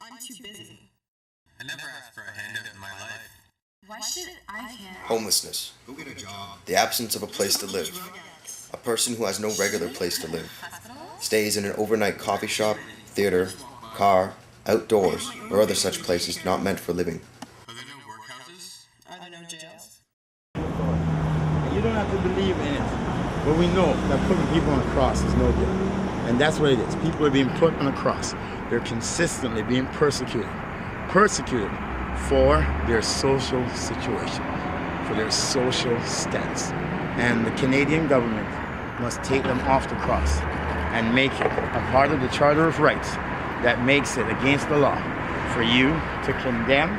I'm too busy. I never asked for a handout in my life. Why should I can't? Homelessness. Go get a job. The absence of a place to live. A person who has no regular place to live. Stays in an overnight coffee shop, theater, car, outdoors, or other such places not meant for living. Are there no workhouses? Are there no jails? You don't have to believe in it, but we know that putting people on a cross is no good. And that's what it is. People are being put on a cross. They're consistently being persecuted. Persecuted for their social situation, for their social stance. And the Canadian government must take them off the cross and make it a part of the Charter of Rights that makes it against the law for you to condemn,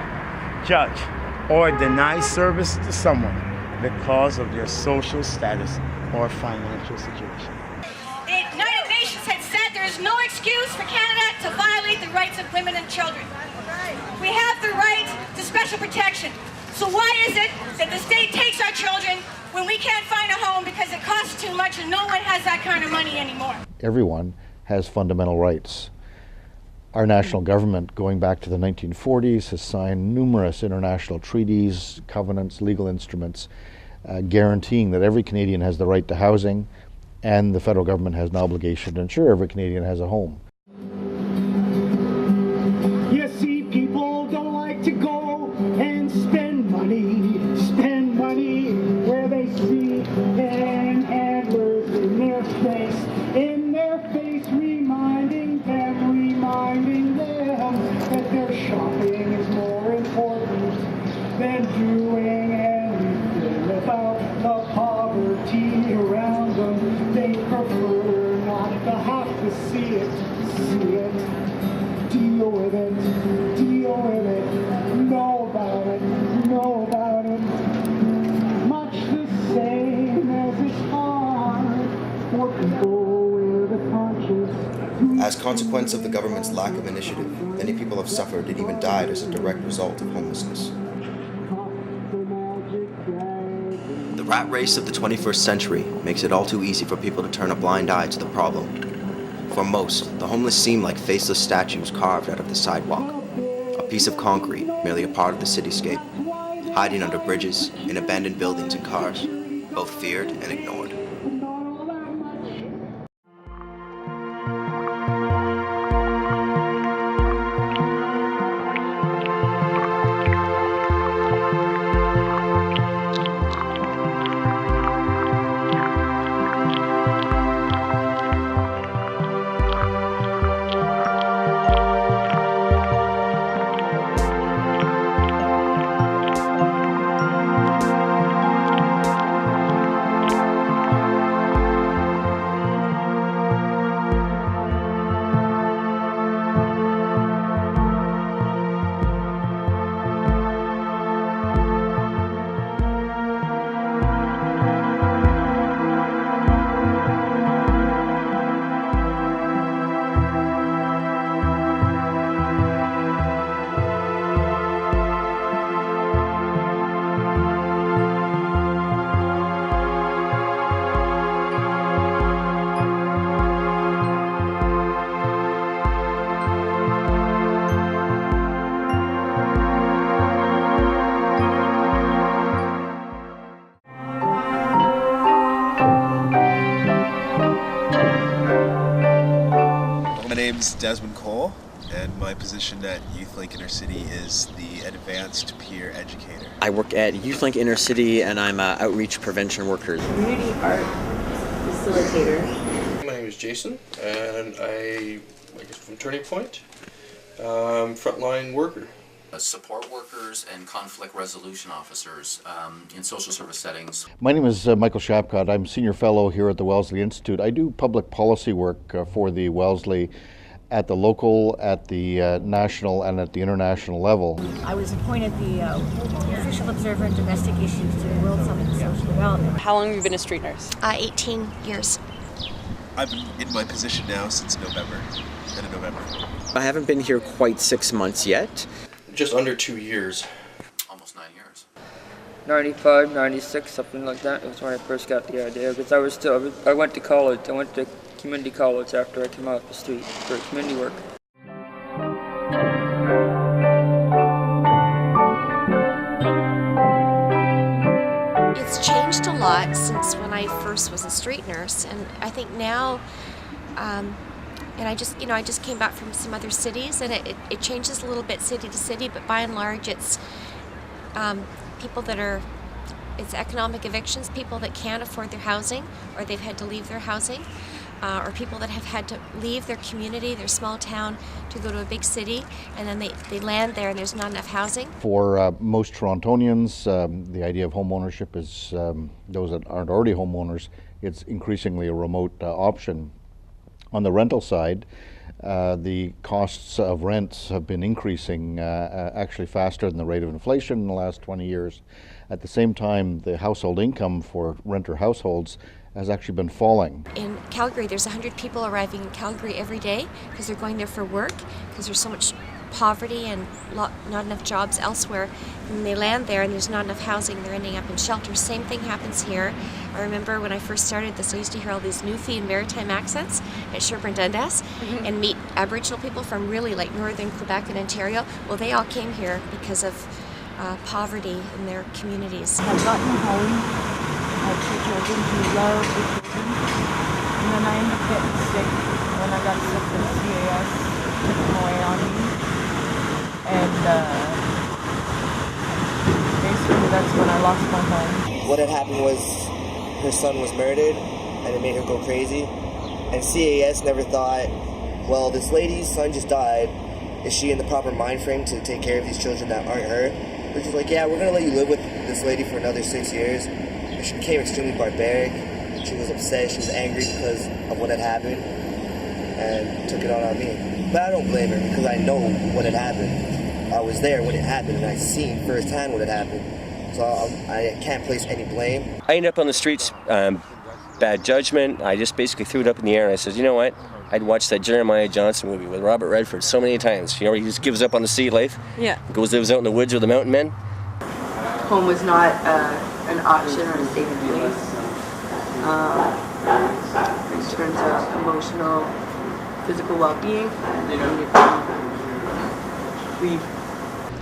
judge, or deny service to someone because of their social status or financial situation. The United Nations had said there is no excuse for Canada to violate the rights of women and children. We have the right to special protection. So why is it that the state takes our children when we can't find a home because it costs too much and no one has that kind of money anymore? Everyone has fundamental rights. Our national government, going back to the 1940s, has signed numerous international treaties, covenants, legal instruments, guaranteeing that every Canadian has the right to housing, and the federal government has an obligation to ensure every Canadian has a home. You see, people don't like to go and spend money where they see handlers in their face, reminding them that their shopping is more important than doing anything about the poverty around them. They prefer not to have to see it, deal with it, know about it, much the same as it's hard for people with a conscience. As a consequence of the government's lack of initiative, many people have suffered and even died as a direct result of homelessness. The rat race of the 21st century makes it all too easy for people to turn a blind eye to the problem. For most, the homeless seem like faceless statues carved out of the sidewalk, a piece of concrete, merely a part of the cityscape, hiding under bridges, in abandoned buildings and cars, both feared and ignored. My name's Desmond Cole, and my position at YouthLink Intercity is the Advanced Peer Educator. I work at YouthLink Intercity, and I'm an outreach prevention worker. Community art facilitator. My name is Jason, and I guess from Turning Point, frontline worker. Support workers and conflict resolution officers in social service settings. My name is Michael Shapcott. I'm Senior Fellow here at the Wellesley Institute. I do public policy work for the Wellesley at the local, at the national, and at the international level. I was appointed the official observer in domestic issues to the World Summit of Social Development. How long have you been a street nurse? 18 years. I've been in my position now since November, end of November. I haven't been here quite 6 months yet. Just under 2 years. Almost 9 years. 95, 96, something like that. It was when I first got the idea, because I went to college. I went to community college after I came out of the street for community work. a lot since when I first was a street nurse, and I think now, and I just came back from some other cities, and it changes a little bit city to city, but by and large it's people that are, it's economic evictions, people that can't afford their housing, or they've had to leave their housing, or people that have had to leave their community, their small town, to go to a big city, and then they land there and there's not enough housing. For most Torontonians, the idea of home ownership is, those that aren't already homeowners, it's increasingly a remote option. On the rental side, the costs of rents have been increasing actually faster than the rate of inflation in the last 20 years. At the same time, the household income for renter households has actually been falling. In Calgary, there's 100 people arriving in Calgary every day because they're going there for work, because there's so much poverty and not enough jobs elsewhere. And they land there and there's not enough housing, they're ending up in shelters. Same thing happens here. I remember when I first started this, I used to hear all these Newfie and Maritime accents at Sherbourne Dundas and meet Aboriginal people from really like northern Quebec and Ontario. Well, they all came here because of poverty in their communities. I've gotten home, I had 2 children who love the children, and then I ended up getting sick. When I got sick, the CAS took them away on me, and basically that's when I lost my home. What had happened was her son was murdered, and it made her go crazy, and CAS never thought, well, this lady's son just died, is she in the proper mind frame to take care of these children that aren't her? Which is like, yeah, we're going to let you live with this lady for another 6 years. And she became extremely barbaric. She was upset. She was angry because of what had happened and took it all on me. But I don't blame her because I know what had happened. I was there when it happened and I seen firsthand what had happened. So I can't place any blame. I ended up on the streets, bad judgment. I just basically threw it up in the air and I said, you know what? I'd watched that Jeremiah Johnson movie with Robert Redford so many times. You know, where he just gives up on the sea life. Yeah. Lives out in the woods with the mountain men. Home was not an option or a safe place. In terms of emotional, physical well-being.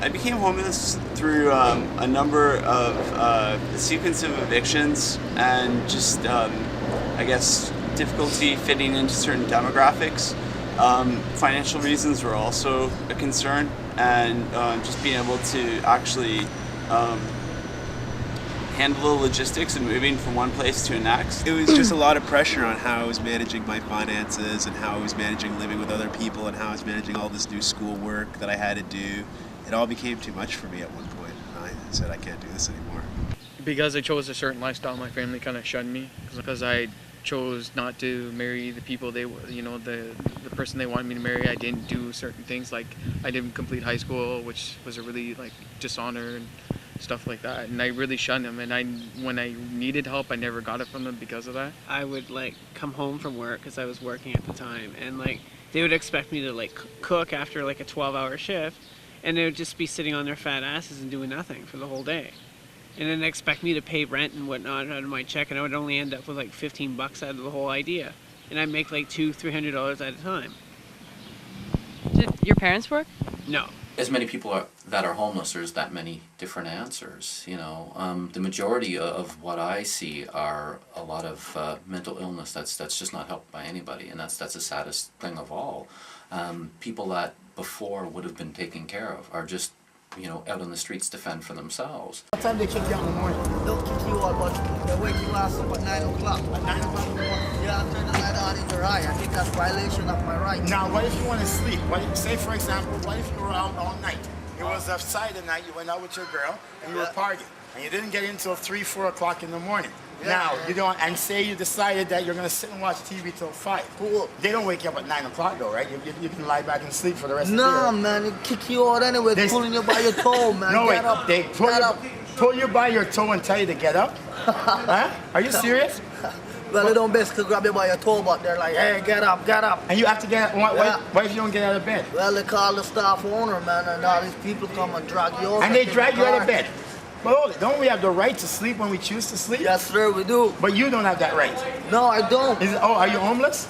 I became homeless through a number of a sequence of evictions and just, I guess, difficulty fitting into certain demographics. Financial reasons were also a concern, and just being able to actually handle the logistics of moving from one place to the next. It was just a lot of pressure on how I was managing my finances and how I was managing living with other people and how I was managing all this new schoolwork that I had to do. It all became too much for me at one point, and I said I can't do this anymore. Because I chose a certain lifestyle, my family kind of shunned me because I chose not to marry the people the person they wanted me to marry. I didn't do certain things, like I didn't complete high school, which was a really like dishonor and stuff like that, and I really shunned them, and when I needed help I never got it from them because of that. I would like come home from work because I was working at the time, and like they would expect me to like cook after like a 12-hour shift, and they would just be sitting on their fat asses and doing nothing for the whole day. And then they expect me to pay rent and whatnot out of my check, and I would only end up with like $15 out of the whole idea. And I'd make like $200-300 at a time. Did your parents work? No. As many people that are homeless, there's that many different answers. You know, the majority of what I see are a lot of mental illness that's just not helped by anybody, and that's the saddest thing of all. People that before would have been taken care of are just, you know, out on the streets to fend for themselves. What time they kick you out in the morning? They'll kick you out, but they wake you ass up at 9 o'clock. At 9 o'clock in the morning? Yeah, I'll turn the light on in your eye. I think that's violation of my right. Now, what if you want to sleep? Say, for example, what if you were out all night? It was a Friday night, you went out with your girl, and you were partying, and you didn't get in until 3-4 o'clock in the morning. Now, you don't, and say you decided that you're going to sit and watch TV till 5. Cool. They don't wake you up at 9 o'clock though, right? You can lie back and sleep for the rest of the day. No, man, they kick you out anyway. They're pulling you by your toe, man. No, get wait, up. they pull you by your toe and tell you to get up? Huh? Are you serious? Well, they don't basically grab you by your toe, but they're like, hey, get up, get up. And you have to get up. What if you don't get out of bed? Well, they call the staff owner, man, and all these people come and drag you out. And they drag you out of bed? But hold it, don't we have the right to sleep when we choose to sleep? Yes, sir, we do. But you don't have that right. No, I don't. Are you homeless?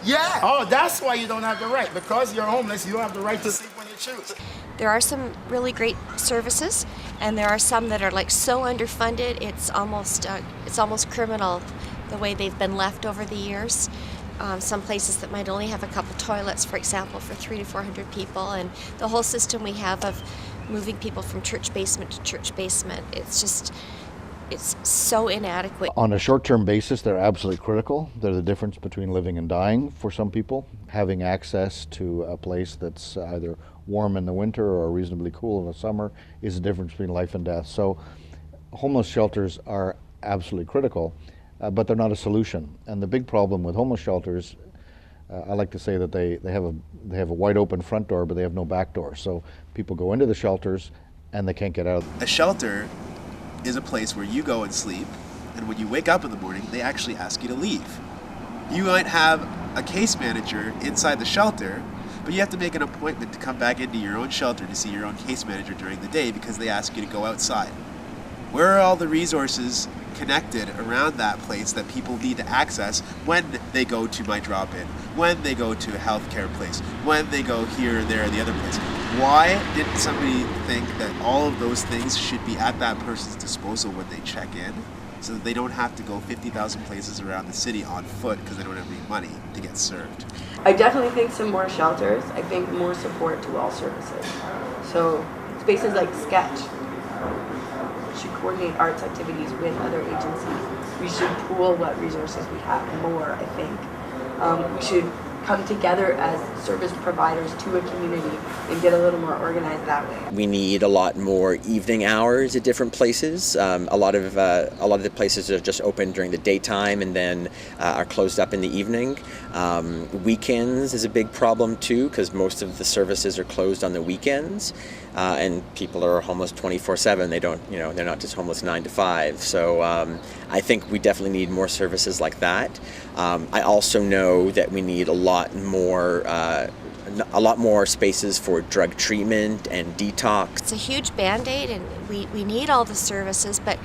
Yeah. Oh, that's why you don't have the right. Because you're homeless, you don't have the right to sleep when you choose. There are some really great services, and there are some that are like so underfunded, it's almost criminal the way they've been left over the years. Some places that might only have a couple toilets, for example, for 300 to 400 people, and the whole system we have of moving people from church basement to church basement, it's so inadequate. On a short-term basis, they're absolutely critical. They're the difference between living and dying for some people. Having access to a place that's either warm in the winter or reasonably cool in the summer is the difference between life and death. So homeless shelters are absolutely critical, but they're not a solution. And the big problem with homeless shelters, I like to say that they have a wide open front door, but they have no back door. So people go into the shelters and they can't get out. A shelter is a place where you go and sleep, and when you wake up in the morning, they actually ask you to leave. You might have a case manager inside the shelter, but you have to make an appointment to come back into your own shelter to see your own case manager during the day because they ask you to go outside. Where are all the resources connected around that place that people need to access when they go to my drop-in, when they go to a healthcare place, when they go here, there, or the other place? Why didn't somebody think that all of those things should be at that person's disposal when they check in, so that they don't have to go 50,000 places around the city on foot because they don't have any money to get served? I definitely think some more shelters. I think more support to all services. So spaces like Sketch should coordinate arts activities with other agencies. We should pool what resources we have more, I think. We should come together as service providers to a community and get a little more organized that way. We need a lot more evening hours at different places. A lot of the places are just open during the daytime and then are closed up in the evening. Weekends is a big problem too, because most of the services are closed on the weekends, and people are homeless 24/7. They don't, they're not just homeless 9 to 5. So I think we definitely need more services like that. I also know that we need a lot more spaces for drug treatment and detox. It's a huge Band-Aid, and we need all the services, but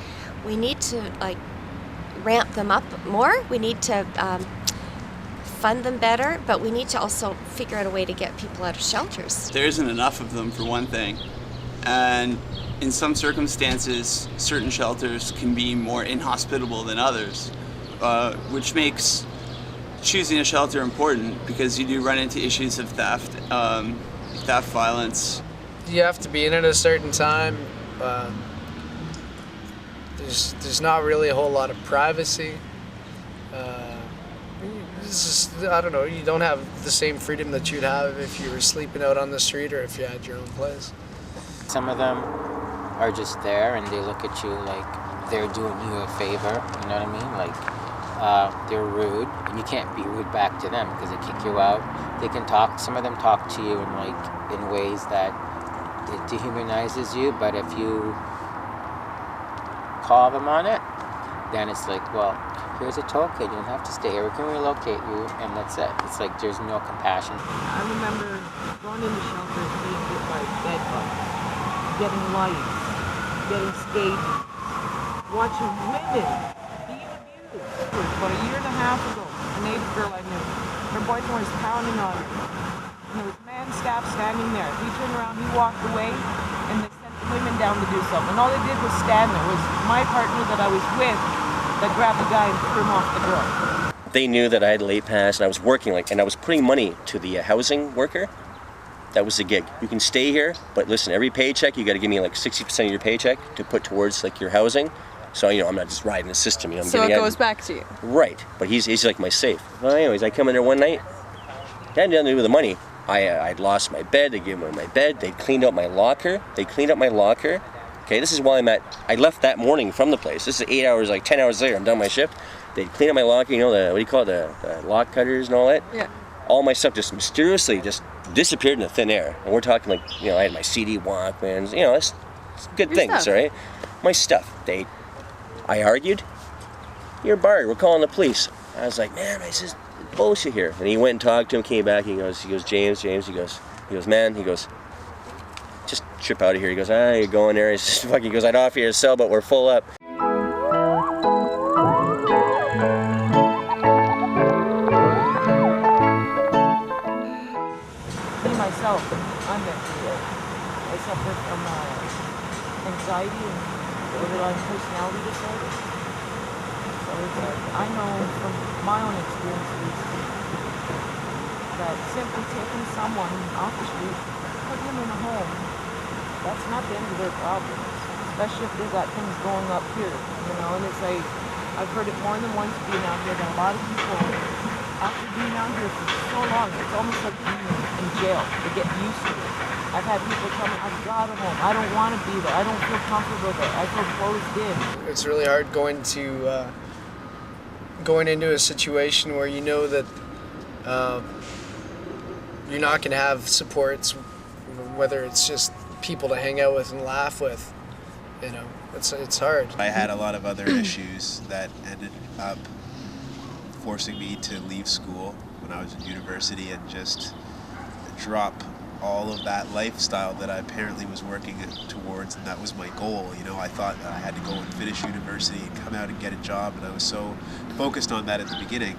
we need to ramp them up more. We need to fund them better, but we need to also figure out a way to get people out of shelters. There isn't enough of them, for one thing, and in some circumstances certain shelters can be more inhospitable than others, which makes choosing a shelter important, because you do run into issues of theft, violence. You have to be in at a certain time. There's not really a whole lot of privacy. It's just, I don't know, you don't have the same freedom that you'd have if you were sleeping out on the street or if you had your own place. Some of them are just there and they look at you like they're doing you a favor, you know what I mean? Like, they're rude, and you can't be rude back to them because they kick you out. They can talk, some of them talk to you in ways that it dehumanizes you, but if you call them on it, then it's like, well, here's a token, you don't have to stay here, we can relocate you, and that's it. It's like there's no compassion. I remember going into shelters, being hit by bed bugs, getting lice, getting scabies, watching women being abused. About a year and a half ago, a native girl I knew, her boyfriend was pounding on her, and there was man staff standing there. He turned around, he walked away, and they sent the women down to do something. And all they did was stand there. It was my partner that I was with that grabbed the guy and threw him off the girl. They knew that I had a late pass and I was working, and I was putting money to the housing worker. That was the gig. You can stay here, but listen, every paycheck you got to give me like 60% of your paycheck to put towards like your housing. So I'm not just riding the system. I'm so it goes back to you. Right, but he's like my safe. Well, anyways, I come in there one night. That had nothing to do with the money. I'd lost my bed. They gave me my bed. They cleaned out my locker. Okay, this is why I left that morning from the place. This is 8 hours, like 10 hours later. I'm done my shift. They cleaned out my locker. The lock cutters and all that. Yeah. All my stuff just mysteriously just disappeared into thin air. And we're talking like, I had my CD Walkmans. It's good Your things, stuff. right? My stuff. I argued. You're barred. We're calling the police. I was like, man, this is bullshit here. And he went and talked to him, came back. He goes, James. He goes, man. He goes, just trip out of here. He goes, you're going there. He goes, I'd offer you a cell, but we're full up. Me, myself, I'm the I suffer from anxiety and borderline personality disorder. So it's I know from my own experiences that simply taking someone off the street, putting them in a home, that's not the end of their problems. Especially if they got things going up here, and it's like, I've heard it more than once being out here that a lot of people, after being out here for so long, it's almost like being in jail. They get used to it. I've had people tell me, I've got a home, I don't want to be there, I don't feel comfortable there, I feel closed in. It's really hard going into a situation where you know that you're not going to have supports, whether it's just people to hang out with and laugh with. It's hard. I had a lot of other issues that ended up forcing me to leave school when I was in university and just drop all of that lifestyle that I apparently was working towards, and that was my goal. I thought that I had to go and finish university and come out and get a job, and I was so focused on that at the beginning.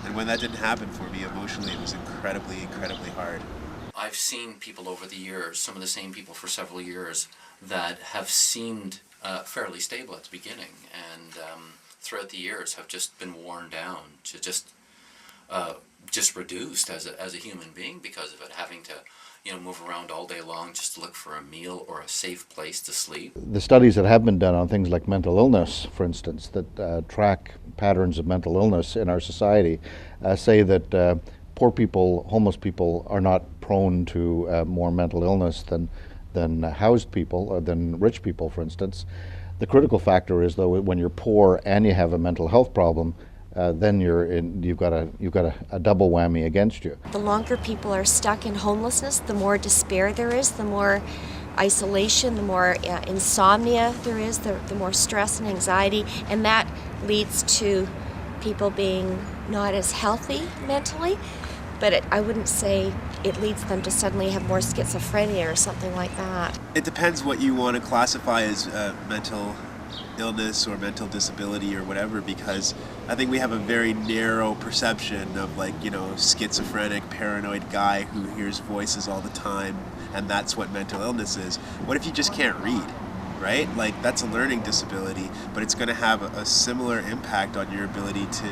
And when that didn't happen for me emotionally, it was incredibly, incredibly hard. I've seen people over the years, some of the same people for several years, that have seemed fairly stable at the beginning, and throughout the years have just been worn down to just reduced as a human being because of it, having to move around all day long just to look for a meal or a safe place to sleep. The studies that have been done on things like mental illness, for instance, that track patterns of mental illness in our society, say that poor people, homeless people, are not prone to more mental illness than housed people or than rich people, for instance. The critical factor is, though, when you're poor and you have a mental health problem, then you've got a double whammy against you. The longer people are stuck in homelessness, the more despair there is, the more isolation, the more insomnia there is, the more stress and anxiety, and that leads to people being not as healthy mentally. But I wouldn't say it leads them to suddenly have more schizophrenia or something like that. It depends what you want to classify as mental illness or mental disability or whatever, because I think we have a very narrow perception of schizophrenic, paranoid guy who hears voices all the time, and that's what mental illness is. What if you just can't read, right? That's a learning disability, but it's going to have a similar impact on your ability to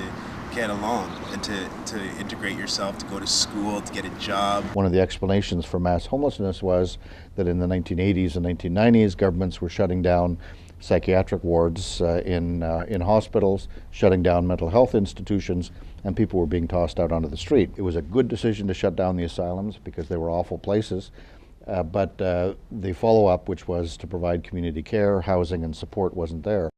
get along and to integrate yourself, to go to school, to get a job. One of the explanations for mass homelessness was that in the 1980s and 1990s, governments were shutting down psychiatric wards in hospitals, shutting down mental health institutions, and people were being tossed out onto the street. It was a good decision to shut down the asylums because they were awful places, but the follow-up, which was to provide community care, housing, and support, wasn't there.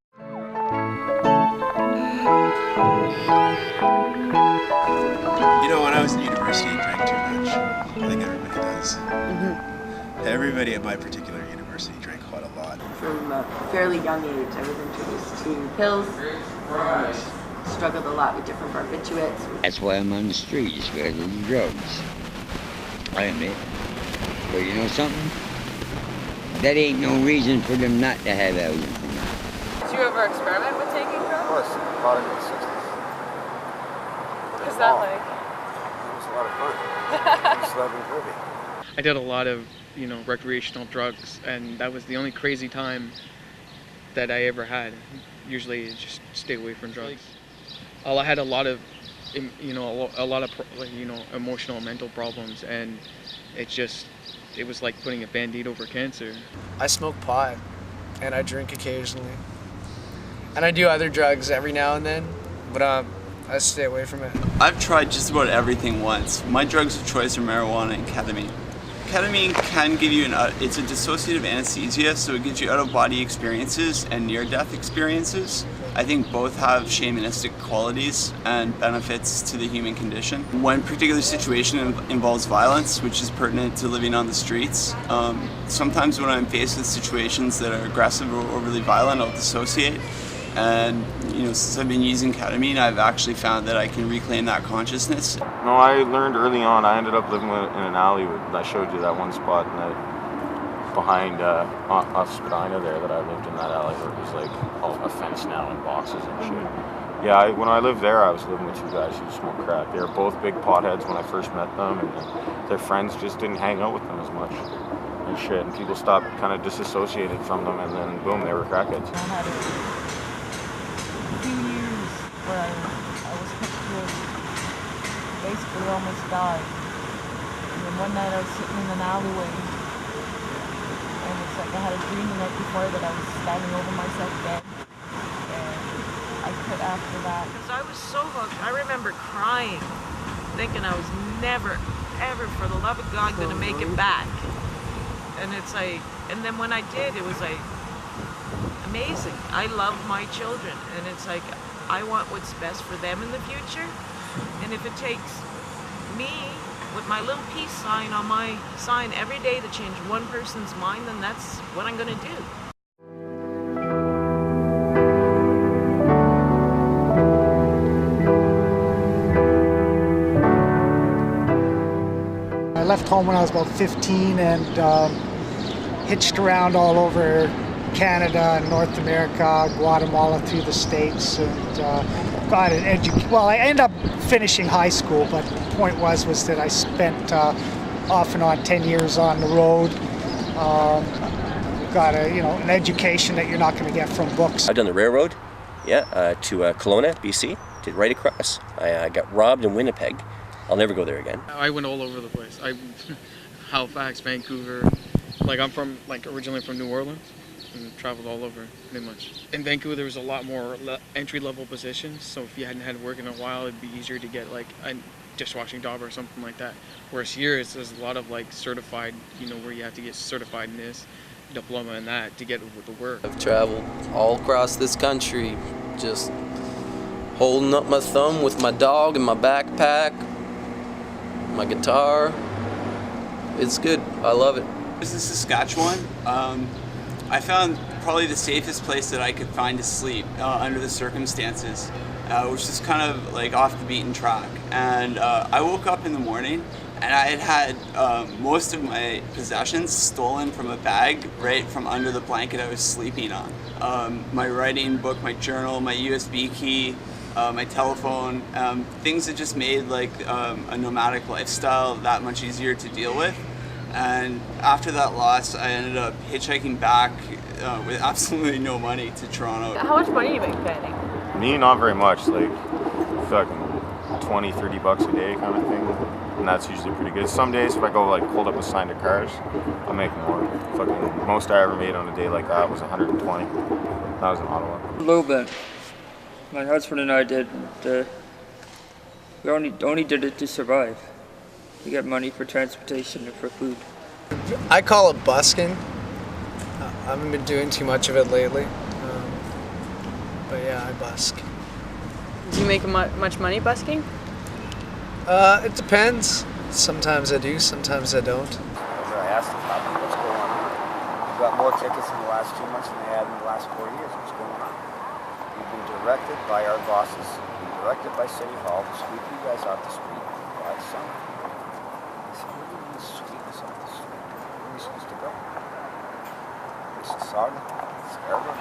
When I was in university, I drank too much. I think everybody does. Mm-hmm. Everybody at my particular university drank quite a lot. From a fairly young age, I was introduced to pills. Struggled a lot with different barbiturates. That's why I'm on the streets, because of the drugs. I admit. But you know something? That ain't no reason for them not to have housing. Did you ever experiment with taking drugs? Of course, a lot in the 60s. What is that like? It was a lot of fun. It was lovely and groovy. I did a lot of, recreational drugs, and that was the only crazy time that I ever had. Usually, just stay away from drugs. I had a lot of, emotional and mental problems, and it was like putting a Band-Aid over cancer. I smoke pot, and I drink occasionally, and I do other drugs every now and then, but I stay away from it. I've tried just about everything once. My drugs of choice are marijuana and ketamine. Ketamine can give you it's a dissociative anesthesia, so it gives you out-of-body experiences and near-death experiences. I think both have shamanistic qualities and benefits to the human condition. One particular situation involves violence, which is pertinent to living on the streets. Sometimes when I'm faced with situations that are aggressive or overly violent, I'll dissociate. And since I've been using ketamine, I've actually found that I can reclaim that consciousness. No, I learned early on. I ended up living in an alley. I showed you that one spot behind off Spadina there that I lived in that alley where it was like a fence now and boxes and shit. Yeah, when I lived there, I was living with two guys who smoked crack. They were both big potheads when I first met them, and their friends just didn't hang out with them as much. and shit, and people stopped kind of disassociated from them, and then boom, they were crackheads. I had a few years where I was hooked to basically almost died. And then one night I was sitting in an alleyway, and it's like I had a dream the night before that I was standing over myself dead. And I quit after that. Because I was so hooked, I remember crying, thinking I was never, ever, for the love of God, gonna make it back. And it's like, and then when I did, it was like amazing. I love my children, and it's like I want what's best for them in the future. And if it takes me with my little peace sign on my sign every day to change one person's mind, then that's what I'm gonna do. I left home when I was about 15 and hitched around all over Canada and North America, Guatemala, through the States, and got an education. Well, I ended up finishing high school, but the point was that I spent off and on 10 years on the road. Got an education that you're not going to get from books. I've done the railroad, to Kelowna, BC, did right across. I got robbed in Winnipeg. I'll never go there again. I went all over the place. Halifax, Vancouver. Like I'm originally from New Orleans and traveled all over pretty much. In Vancouver there was a lot more entry-level positions, so if you hadn't had work in a while it'd be easier to get like a dishwashing job or something like that. Whereas here there's a lot of like certified, where you have to get certified in this, diploma in that to get with the work. I've traveled all across this country just holding up my thumb with my dog and my backpack, my guitar. It's good. I love it. This is Saskatchewan. I found probably the safest place that I could find to sleep under the circumstances, which is kind of like off the beaten track. And I woke up in the morning and I had most of my possessions stolen from a bag right from under the blanket I was sleeping on. My writing book, my journal, my USB key, my telephone, things that just made like a nomadic lifestyle that much easier to deal with. And after that loss, I ended up hitchhiking back with absolutely no money to Toronto. How much money do you make spending? Me, not very much, like fucking 20, 30 bucks a day kind of thing. And that's usually pretty good. Some days if I go like hold up a sign to cars, I'll make more. Fucking most I ever made on a day like that was 120. That was in Ottawa. A little bit. My husband and I did, we only did it to survive. We get money for transportation and for food. I call it busking. I haven't been doing too much of it lately. But yeah, I busk. Do you make much money busking? It depends. Sometimes I do, sometimes I don't. I asked them what's going on. We've got more tickets in the last 2 months than they had in the last 4 years. What's going on? We've been directed by our bosses, we've been directed by City Hall to sweep you guys off the street by summer. I said, what do you mean sweep us off the street? Where are we supposed to go? Mississauga? Scarborough?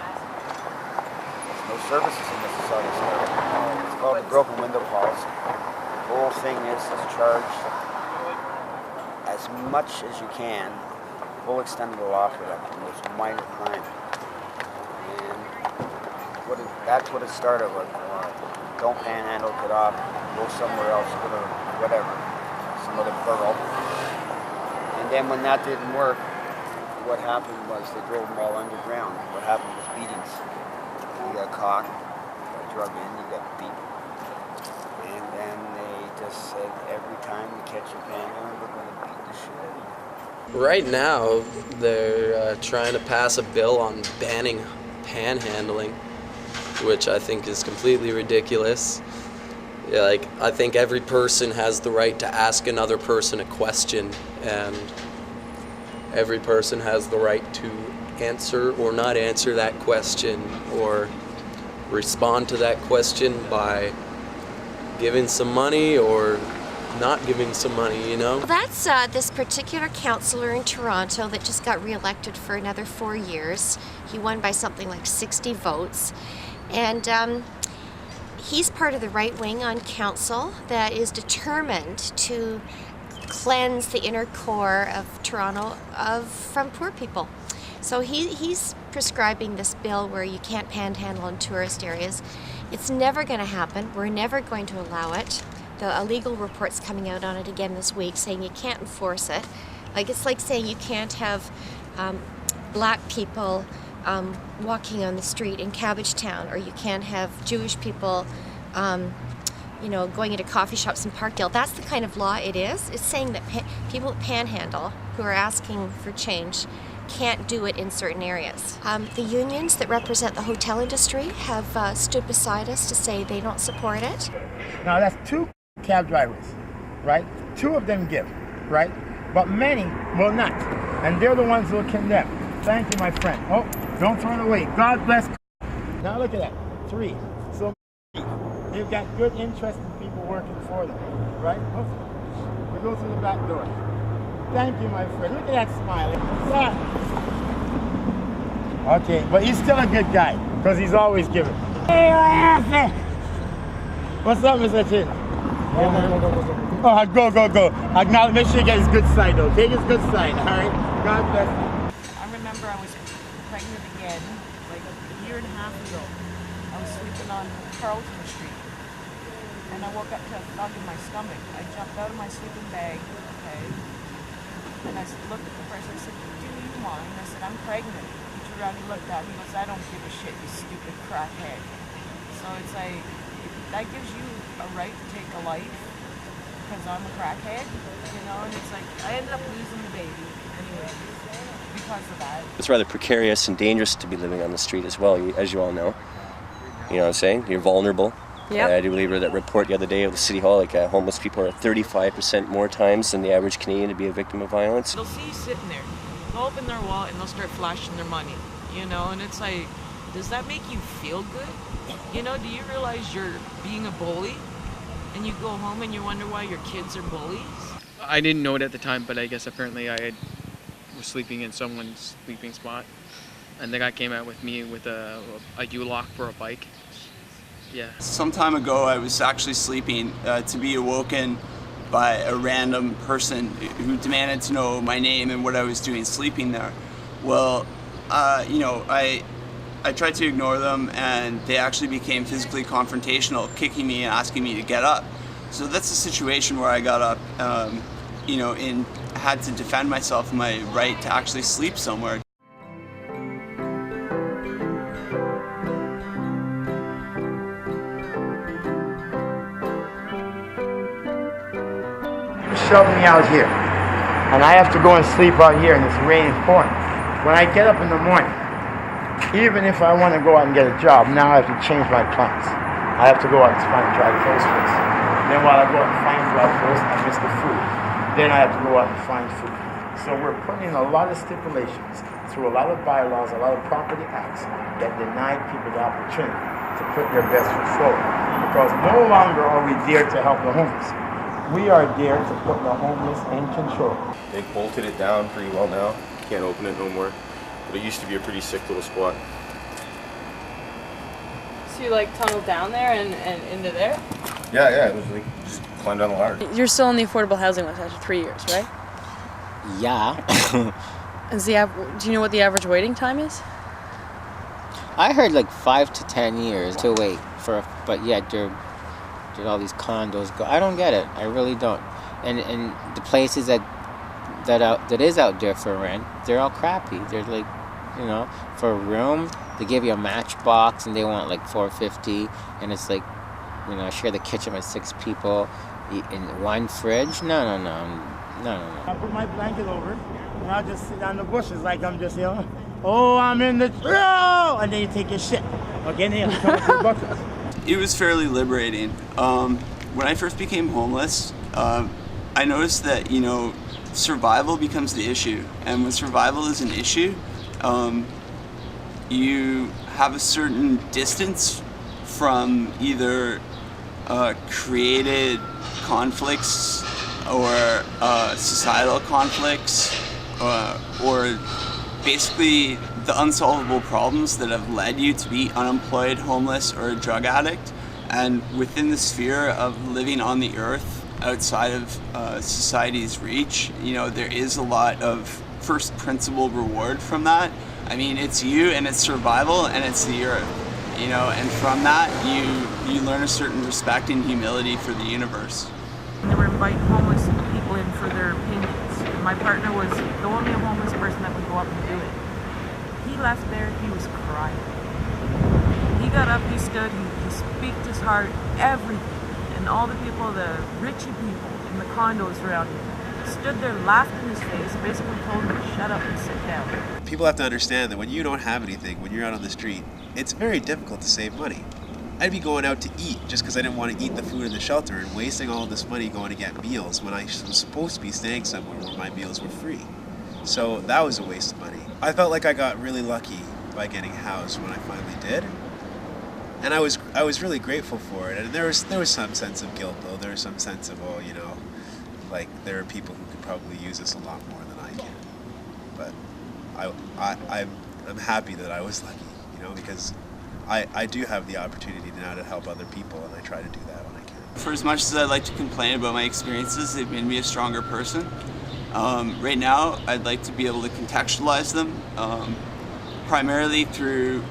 There's no services in Mississauga, Scarborough. It's called the broken window policy. The whole thing is charge as much as you can, full extent of the law for that most minor crime. And that's what it started with. Don't panhandle, get off, go somewhere else, go to whatever, some other borough. And then when that didn't work, what happened was they drove them all underground. What happened was beatings. You got caught, you got drugged in, you got beat. And then they just said every time we catch a panhandler, we're going to beat the shit out of you. Right now, they're trying to pass a bill on banning panhandling, which I think is completely ridiculous. Yeah, like, I think every person has the right to ask another person a question, and every person has the right to answer or not answer that question, or respond to that question by giving some money or not giving some money, Well, that's this particular councillor in Toronto that just got reelected for another 4 years. He won by something like 60 votes. And he's part of the right wing on council that is determined to cleanse the inner core of Toronto from poor people. So he's prescribing this bill where you can't panhandle in tourist areas. It's never going to happen. We're never going to allow it. The legal report's coming out on it again this week saying you can't enforce it. Like, it's like saying you can't have black people walking on the street in Cabbagetown, or you can't have Jewish people going into coffee shops in Parkdale. That's the kind of law it is. It's saying that people at Panhandle who are asking for change can't do it in certain areas. The unions that represent the hotel industry have stood beside us to say they don't support it. Now that's 2 cab drivers, right? 2 of them give, right? But many will not, and they're the ones who will condemn. Thank you, my friend. Oh, don't throw it away. God bless. Now look at that, 3. So they've got good, interesting people working for them, right? Oh, we go through the back door. Thank you, my friend. Look at that smile. Okay, but he's still a good guy, because he's always giving. Hey, what's up, Mr. Chin? Oh, go. Acknowledge, make sure you get his good side, though. Take his good side, all right? God bless you. I remember I was pregnant again, like a year and a half ago. I was sleeping on Carlton Street, and I woke up to a thug in my stomach. I jumped out of my sleeping bag, okay, and I looked at the person. I said, "Do you mind?" I said, "I'm pregnant." He turned around, he looked at me, he goes, "I don't give a shit, you stupid crackhead." So it's like, that gives you a right to take a life because I'm a crackhead, and it's like, I ended up losing the baby anyway because of that. It's rather precarious and dangerous to be living on the street as well, as you all know. You know what I'm saying? You're vulnerable. Yep. I do believe that report the other day of the City Hall, like homeless people are 35% more times than the average Canadian to be a victim of violence. They'll see you sitting there, they'll open their wallet and they'll start flashing their money, and it's like, does that make you feel good? Do you realize you're being a bully? And you go home and you wonder why your kids are bullies? I didn't know it at the time, but I guess apparently was sleeping in someone's sleeping spot. And the guy came out with me with a U-lock for a bike. Yeah. Some time ago, I was actually sleeping to be awoken by a random person who demanded to know my name and what I was doing sleeping there. Well, I tried to ignore them, and they actually became physically confrontational, kicking me and asking me to get up. So that's a situation where I got up, and had to defend myself and my right to actually sleep somewhere. Shove me out here, and I have to go and sleep out here in this rain and pouring. When I get up in the morning, even if I want to go out and get a job, now I have to change my plans. I have to go out and find dry clothes first. Then while I go out and find dry clothes, I miss the food. Then I have to go out and find food. So we're putting in a lot of stipulations through a lot of bylaws, a lot of property acts that deny people the opportunity to put their best foot forward. Because no longer are we there to help the homeless. We are there to put the homeless in control. They bolted it down pretty well now. Can't open it no more. But it used to be a pretty sick little spot. So you tunneled down there and into there? Yeah, it was like just climb down the ladder. You're still in the affordable housing list after 3 years, right? Yeah. Do you know what the average waiting time is? I heard 5 to 10 years to wait for, but yet did all these condos go? I don't get it. I really don't. And the places that is out there for rent, they're all crappy. They're for a room, they give you a matchbox and they want $450, and it's share the kitchen with 6 people in one fridge. No. I put my blanket over, and I'll just sit on the bushes like I'm just I'm in the trail, and then you take your shit. Okay, then you come with your buckets. It was fairly liberating. When I first became homeless, I noticed that survival becomes the issue, and when survival is an issue, you have a certain distance from either created conflicts or societal conflicts or basically the unsolvable problems that have led you to be unemployed, homeless, or a drug addict. And within the sphere of living on the earth, outside of society's reach, you know, there is a lot of first principle reward from that. I mean, it's you and it's survival and it's the earth, you know, and from that you learn a certain respect and humility for the universe. They were inviting homeless people in for their opinions. My partner was the only homeless person that would go up and do it. He left there, he was crying. He got up, he stood, he speaked his heart, everything. And all the people, the richy people in the condos around him, stood there, laughed in his face, basically told him to shut up and sit down. People have to understand that when you don't have anything, when you're out on the street, it's very difficult to save money. I'd be going out to eat just because I didn't want to eat the food in the shelter and wasting all this money going to get meals when I was supposed to be staying somewhere where my meals were free. So that was a waste of money. I felt like I got really lucky by getting housed when I finally did. And I was really grateful for it. And there was some sense of guilt though. There was some sense of, oh, you know, like there are people who could probably use this a lot more than I can. But I'm happy that I was lucky, you know, because I do have the opportunity now to help other people, and I try to do that when I can. For as much as I like to complain about my experiences, they've made me a stronger person. Right now, I'd like to be able to contextualize them, primarily through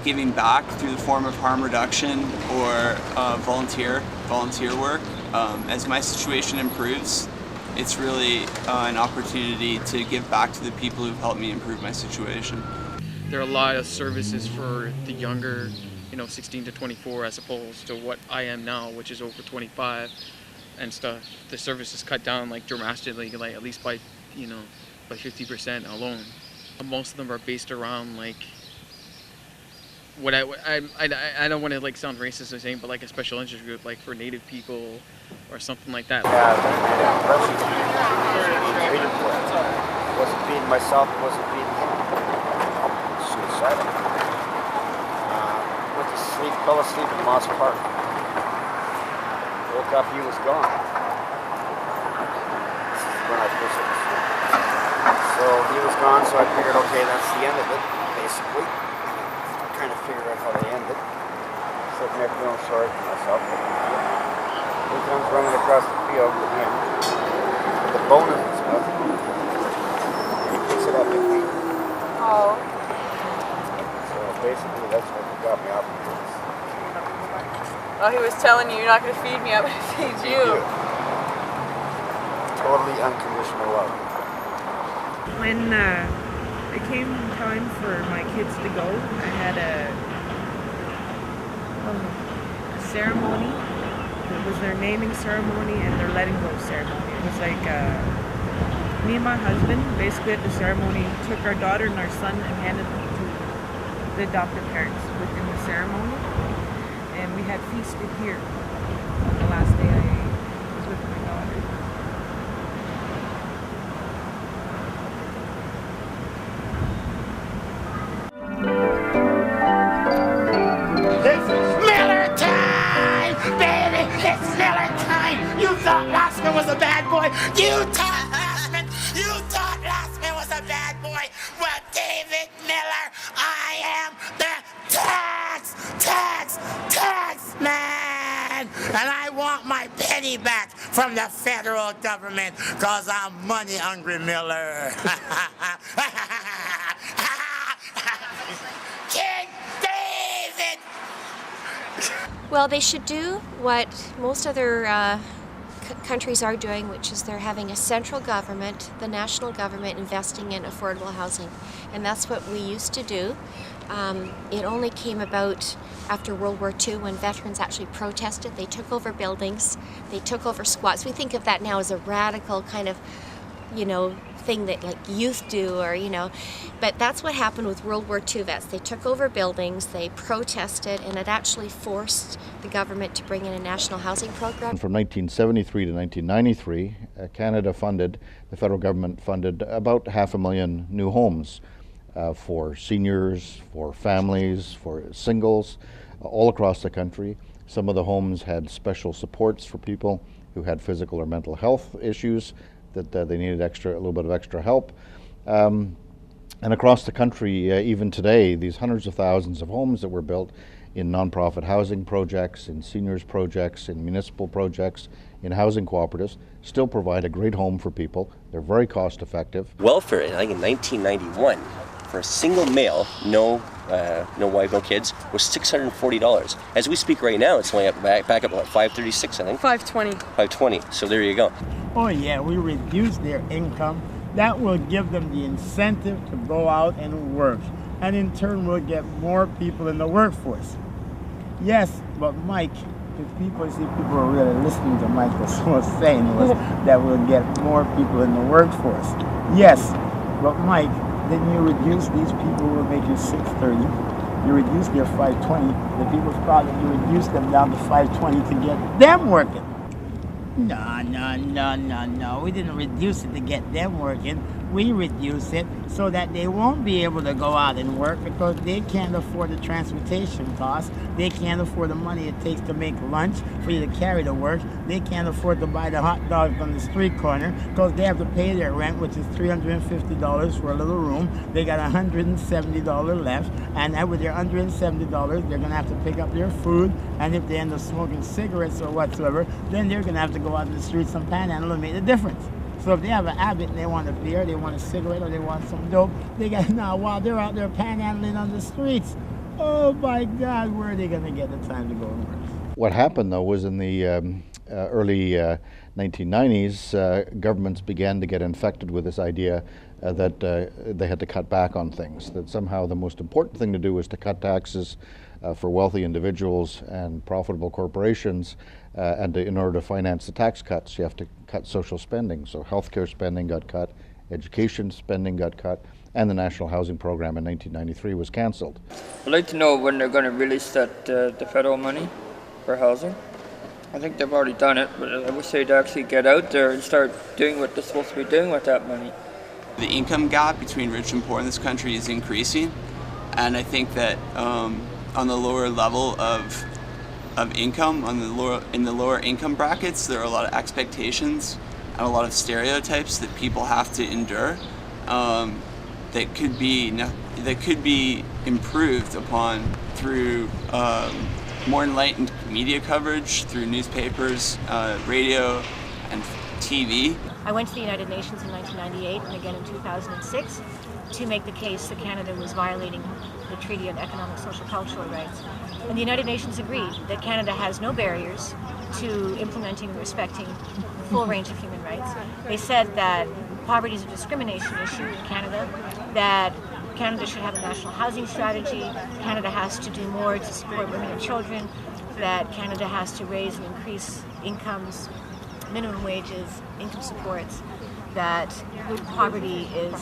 giving back through the form of harm reduction or volunteer work. As my situation improves, it's really an opportunity to give back to the people who've helped me improve my situation. There are a lot of services for the younger, 16 to 24, as opposed to what I am now, which is over 25 and stuff. The services cut down like dramatically, like at least by 50% alone. Most of them are based around like what I don't want to like sound racist or anything, but like a special interest group, like for Native people or something like that. Wasn't beating myself, wasn't beating him. Suicidal. Went to sleep, fell asleep in Moss Park. Woke up, he was gone. This is when I first hit the sleep. So he was gone, so I figured, okay, that's the end of it, basically. I kind of figured out how to end it. Sitting there feeling sorry for myself. He comes running across the field with him, with the bonus and stuff. He picks it up and eats. Oh. So basically, that's what got me off of this. Oh, he was telling you, you're not going to feed me, I'm going to feed you. Totally unconditional love. When it came time for my kids to go, I had a ceremony. It was their naming ceremony and their letting go ceremony. It was like me and my husband, basically at the ceremony, took our daughter and our son and handed them to the adopted parents within the ceremony. And we had feasted here on the last day I was with my daughter. It's Miller time, baby! It's Miller time! You thought Lastman was a bad boy! You thought Lastman was a bad boy! Well, David Miller, I am the tax man! And I want my penny back from the federal government, cause I'm money hungry, Miller. King David! Well, they should do what most other countries are doing, which is they're having a central government, the national government, investing in affordable housing. And that's what we used to do. It only came about after World War II when veterans actually protested. They took over buildings, they took over squats. We think of that now as a radical kind of, thing that like youth do, or but that's what happened with World War II vets. They took over buildings, they protested, and it actually forced the government to bring in a national housing program. From 1973 to 1993, the federal government funded about 500,000 new homes for seniors, for families, for singles, all across the country. Some of the homes had special supports for people who had physical or mental health issues that they needed a little bit of extra help. And across the country, even today, these hundreds of thousands of homes that were built in nonprofit housing projects, in seniors projects, in municipal projects, in housing cooperatives still provide a great home for people. They're very cost effective. Welfare, I think in 1991, for a single male, no wife, no kids, was $640. As we speak right now, it's only back up about $536, I think. $520. So there you go. Oh yeah, we reduce their income. That will give them the incentive to go out and work. And in turn, we'll get more people in the workforce. Yes, but Mike, people are really listening to Mike, what he was saying was that we'll get more people in the workforce. Yes, but Mike, then you reduce these people who are making $630. You reduce their $520. The people thought that you reduce them down to $520 to get them working. No. We didn't reduce it to get them working. We reduce it so that they won't be able to go out and work because they can't afford the transportation costs. They can't afford the money it takes to make lunch for you to carry to work. They can't afford to buy the hot dogs on the street corner because they have to pay their rent, which is $350 for a little room. They got $170 left, and with their $170, they're going to have to pick up their food, and if they end up smoking cigarettes or whatsoever, then they're going to have to go out in the streets and panhandle and make the difference. So if they have a habit and they want a beer, they want a cigarette, or they want some dope, they got while they're out there panhandling on the streets. Oh my God, where are they going to get the time to go and work? What happened though was in the early 1990s, governments began to get infected with this idea that they had to cut back on things, that somehow the most important thing to do was to cut taxes for wealthy individuals and profitable corporations, and in order to finance the tax cuts, you have to cut social spending. So healthcare spending got cut, education spending got cut, and the National Housing Program in 1993 was canceled. I'd like to know when they're going to release that the federal money for housing. I think they've already done it, but I wish they'd actually get out there and start doing what they're supposed to be doing with that money. The income gap between rich and poor in this country is increasing, and I think that on the lower level of income, in the lower income brackets, there are a lot of expectations and a lot of stereotypes that people have to endure that could be improved upon through more enlightened media coverage, through newspapers, radio, and TV. I went to the United Nations in 1998 and again in 2006 to make the case that Canada was violating the Treaty on Economic, Social, Cultural Rights. And the United Nations agreed that Canada has no barriers to implementing and respecting the full range of human rights. They said that poverty is a discrimination issue in Canada, that Canada should have a national housing strategy, Canada has to do more to support women and children, that Canada has to raise and increase incomes, minimum wages, income supports, that poverty is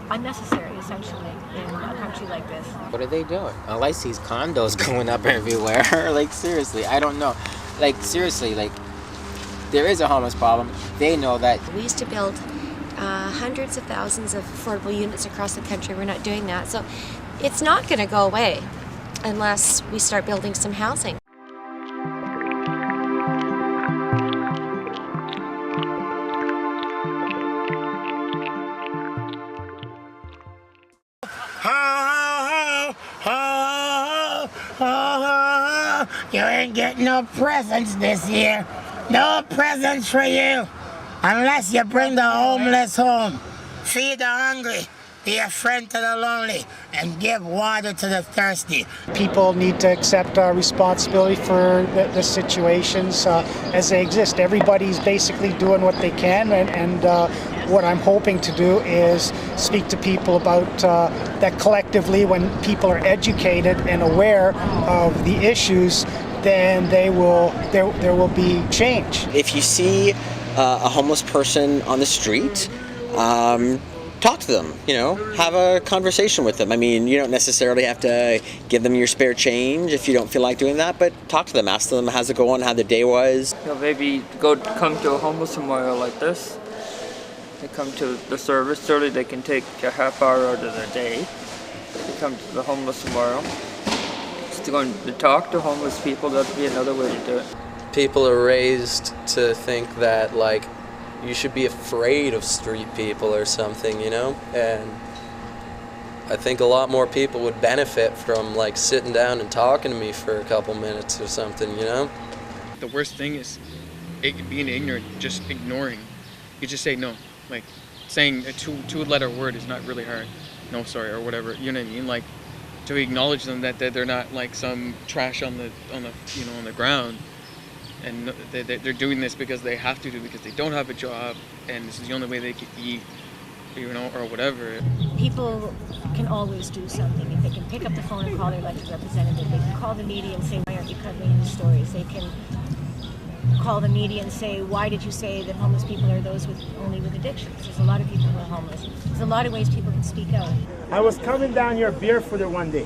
unnecessary, essentially, in a country like this. What are they doing? All I see is condos going up everywhere. Like, seriously, I don't know. Like, seriously, like, there is a homeless problem. They know that. We used to build hundreds of thousands of affordable units across the country. We're not doing that. So it's not going to go away unless we start building some housing. You ain't getting no presents this year. No presents for you. Unless you bring the homeless home. Feed the hungry. Be a friend to the lonely. And give water to the thirsty. People need to accept responsibility for the situations as they exist. Everybody's basically doing what they can, and what I'm hoping to do is speak to people about that collectively, when people are educated and aware of the issues, then there will be change. If you see a homeless person on the street, talk to them, have a conversation with them. I mean, you don't necessarily have to give them your spare change if you don't feel like doing that, but talk to them, ask them how's it going, how the day was. Maybe come to a homeless memorial like this. They come to the service, surely they can take a half hour out of their day. They come to the homeless memorial. Just going to talk to homeless people, that'd be another way to do it. People are raised to think that, like, you should be afraid of street people or something, and I think a lot more people would benefit from, like, sitting down and talking to me for a couple minutes or something, The worst thing is being ignorant, just ignoring. You just say no. Like saying a two-letter word is not really hard. No, sorry, or whatever. You know what I mean? Like to acknowledge them that they're not like some trash on the on the ground, and they're doing this because they have to do, because they don't have a job, and this is the only way they can eat, or whatever. People can always do something. If they can pick up the phone and call their elected representative, they can call the media and say, why aren't you covering these stories? They can call the media and say, why did you say that homeless people are those only with addictions? There's a lot of people who are homeless. There's a lot of ways people can speak out. I was coming down here barefooted one day.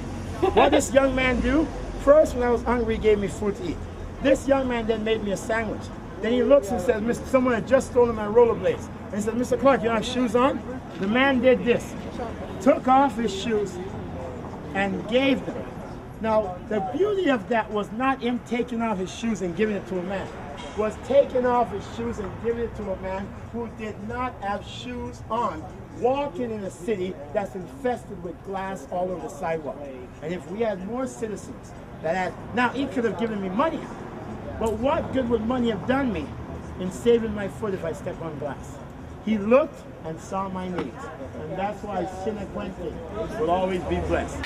What this young man do? First, when I was hungry, he gave me food to eat. This young man then made me a sandwich. Then he looks and says, someone had just stolen my rollerblades. And he said, Mr. Clark, you don't have shoes on? The man did this. Took off his shoes and gave them. Now, the beauty of that was not him taking off his shoes and giving it to a man. Was taking off his shoes and giving it to a man who did not have shoes on, walking in a city that's infested with glass all over the sidewalk. And if we had more citizens that had, now he could have given me money, but what good would money have done me in saving my foot if I step on glass? He looked and saw my needs, and that's why Sine Quente will always be blessed. 70,000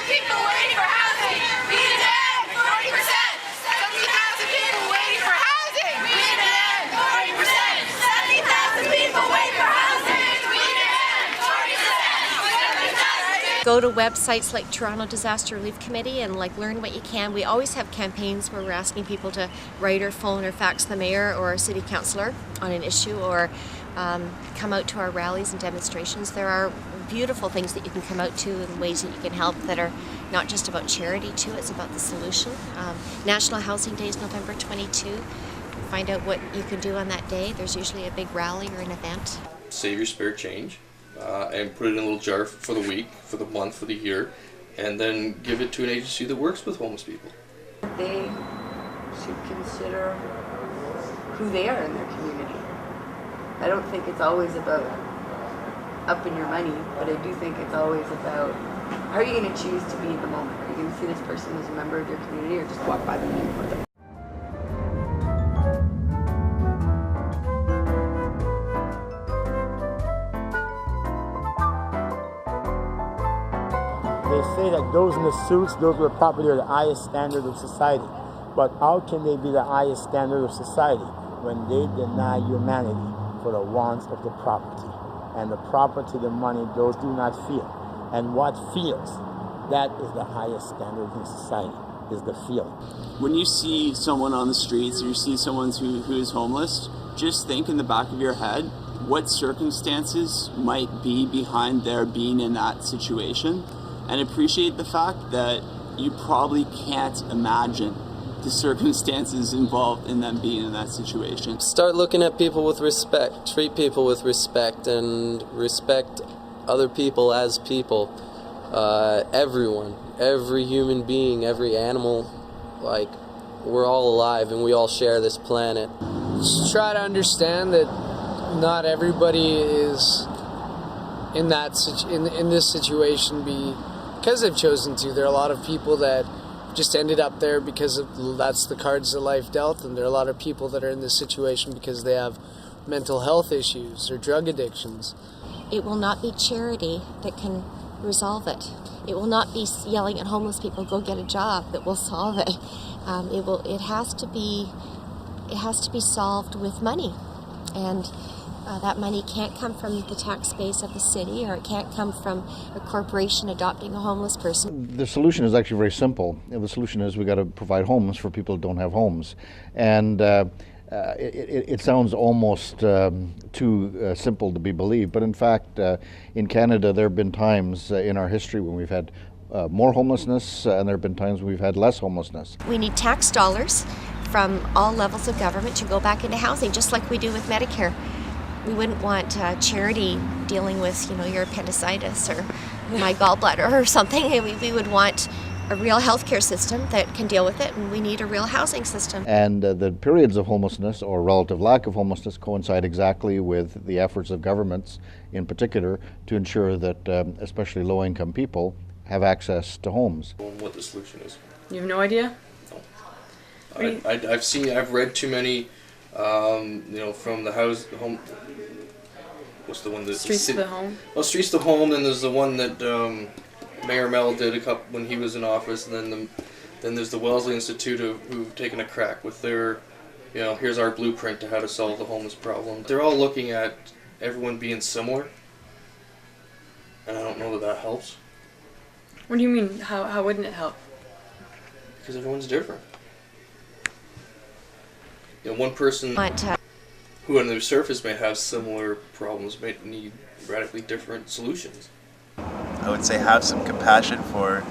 people waiting for housing. We demand 40%. 70,000 people waiting for housing. We demand 40%. 70,000 people waiting for housing. We demand 40%. Go to websites like Toronto Disaster Relief Committee and learn what you can. We always have campaigns where we're asking people to write or phone or fax the mayor or a city councillor on an issue, or come out to our rallies and demonstrations. There are beautiful things that you can come out to and ways that you can help that are not just about charity too, it's about the solution. National Housing Day is November 22. Find out what you can do on that day. There's usually a big rally or an event. Save your spare change and put it in a little jar for the week, for the month, for the year, and then give it to an agency that works with homeless people. They should consider who they are in their community. I don't think it's always about upping your money, but I do think it's always about how are you going to choose to be in the moment? Are you going to see this person as a member of your community, or just walk by them and ignore them? They say that those in the suits, those with property, are the highest standard of society. But how can they be the highest standard of society when they deny humanity for the wants of the property? And the property, the money, those do not feel. And what feels, that is the highest standard in society, is the feeling. When you see someone on the streets, or you see someone who is homeless, just think in the back of your head what circumstances might be behind their being in that situation, and appreciate the fact that you probably can't imagine the circumstances involved in them being in that situation. Start looking at people with respect. Treat people with respect, and respect other people as people. Everyone, every human being, every animal, we're all alive and we all share this planet. Just try to understand that not everybody is in this situation because they've chosen to. There are a lot of people that just ended up there because that's the cards that life dealt, and there are a lot of people that are in this situation because they have mental health issues or drug addictions. It will not be charity that can resolve it. It will not be yelling at homeless people, go get a job, that will solve it. It has to be solved with money, and that money can't come from the tax base of the city, or it can't come from a corporation adopting a homeless person. The solution is actually very simple. The solution is we got to provide homes for people who don't have homes, and it sounds almost too simple to be believed, but in fact, in Canada, there have been times in our history when we've had more homelessness, and there have been times when we've had less homelessness. We need tax dollars from all levels of government to go back into housing, just like we do with Medicare. We wouldn't want charity dealing with, your appendicitis or my gallbladder or something. We would want a real healthcare system that can deal with it, and we need a real housing system. And the periods of homelessness or relative lack of homelessness coincide exactly with the efforts of governments in particular to ensure that especially low-income people have access to homes. What the solution is. You have no idea? No. I've read too many, from the home. What's the one that Streets to the Home? Well, Streets to Home. Then there's the one that Mayor Mel did when he was in office, and then there's the Wellesley Institute who've taken a crack with their, here's our blueprint to how to solve the homeless problem. They're all looking at everyone being similar, and I don't know that helps. What do you mean? How wouldn't it help? Because everyone's different. One person who on the surface may have similar problems may need radically different solutions. I would say have some compassion for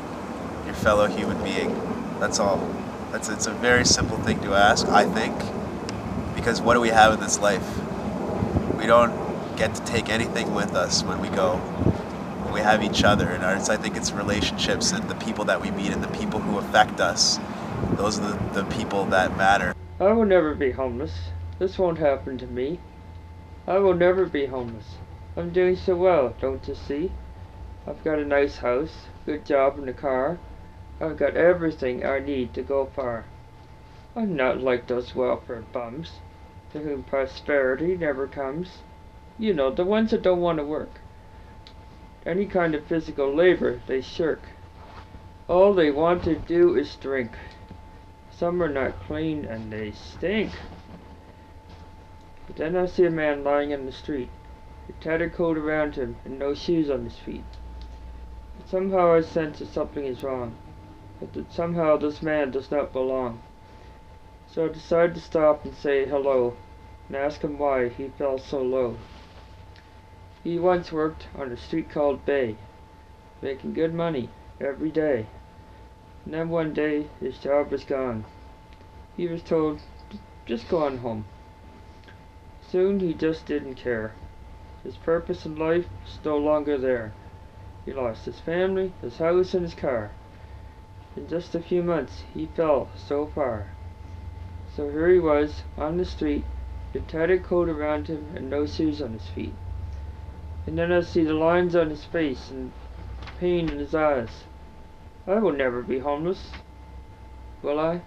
your fellow human being. That's all. It's a very simple thing to ask, I think, because what do we have in this life? We don't get to take anything with us when we go. We have each other, and I think it's relationships and the people that we meet and the people who affect us. Those are the people that matter. I will never be homeless. This won't happen to me. I will never be homeless. I'm doing so well, don't you see? I've got a nice house, good job and a car. I've got everything I need to go far. I'm not like those welfare bums, to whom prosperity never comes. You know, the ones that don't want to work. Any kind of physical labor they shirk. All they want to do is drink. Some are not clean and they stink. But then I see a man lying in the street, a tattered coat around him and no shoes on his feet. But somehow I sense that something is wrong, that somehow this man does not belong. So I decide to stop and say hello, and ask him why he fell so low. He once worked on a street called Bay, making good money every day. And then one day his job was gone. He was told, just go on home. Soon he just didn't care. His purpose in life was no longer there. He lost his family, his house, and his car. In just a few months he fell so far. So here he was, on the street, a tattered coat around him and no shoes on his feet. And then I see the lines on his face and pain in his eyes. I will never be homeless, will I?